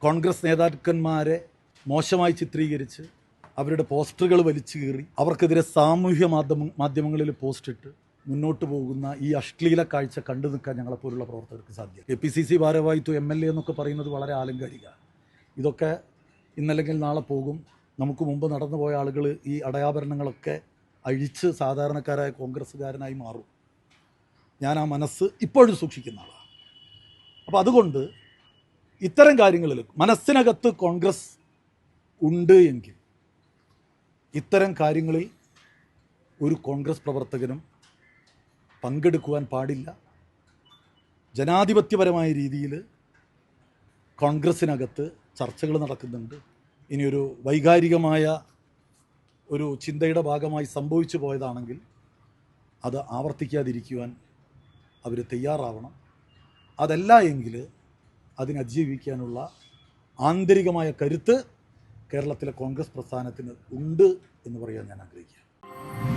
കോൺഗ്രസ് നേതാക്കന്മാരെ മോശമായി ചിത്രീകരിച്ച് അവരുടെ പോസ്റ്ററുകൾ വലിച്ചു കീറി അവർക്കെതിരെ സാമൂഹ്യ മാധ്യമങ്ങളിൽ പോസ്റ്റിട്ട് മുന്നോട്ട് പോകുന്ന ഈ അശ്ലീല കാഴ്ച കണ്ടു നിൽക്കാൻ ഞങ്ങളെപ്പോലുള്ള പ്രവർത്തകർക്ക് സാധ്യം. KPCC ഭാരവാഹിത്വം MLA എന്നൊക്കെ പറയുന്നത് വളരെ ആലങ്കാരിക. ഇതൊക്കെ ഇന്നല്ലെങ്കിൽ നാളെ പോകും. നമുക്ക് മുമ്പ് നടന്നു പോയ ആളുകൾ ഈ അടയാഭരണങ്ങളൊക്കെ അഴിച്ച് സാധാരണക്കാരായ കോൺഗ്രസ്സുകാരനായി മാറും. ഞാൻ ആ മനസ്സ് ഇപ്പോഴും സൂക്ഷിക്കുന്ന ആളാണ്. അപ്പോൾ അതുകൊണ്ട് ഇത്തരം കാര്യങ്ങളിൽ മനസ്സിനകത്ത് കോൺഗ്രസ് ഉണ്ട് എങ്കിൽ ഇത്തരം കാര്യങ്ങളിൽ ഒരു കോൺഗ്രസ് പ്രവർത്തകനും പങ്കെടുക്കുവാൻ പാടില്ല. ജനാധിപത്യപരമായ രീതിയിൽ കോൺഗ്രസ്സിനകത്ത് ചർച്ചകൾ നടക്കുന്നുണ്ട്. ഇനിയൊരു വൈകാരികമായ ഒരു ചിന്തയുടെ ഭാഗമായി സംഭവിച്ചു പോയതാണെങ്കിൽ അത് ആവർത്തിക്കാതിരിക്കുവാൻ അവർ തയ്യാറാവണം. അതല്ല എങ്കിൽ അതിനതിജീവിക്കാനുള്ള ആന്തരികമായ കരുത്ത് കേരളത്തിലെ കോൺഗ്രസ് പ്രസ്ഥാനത്തിന് ഉണ്ട് എന്ന് പറയാൻ ഞാൻ ആഗ്രഹിക്കുക.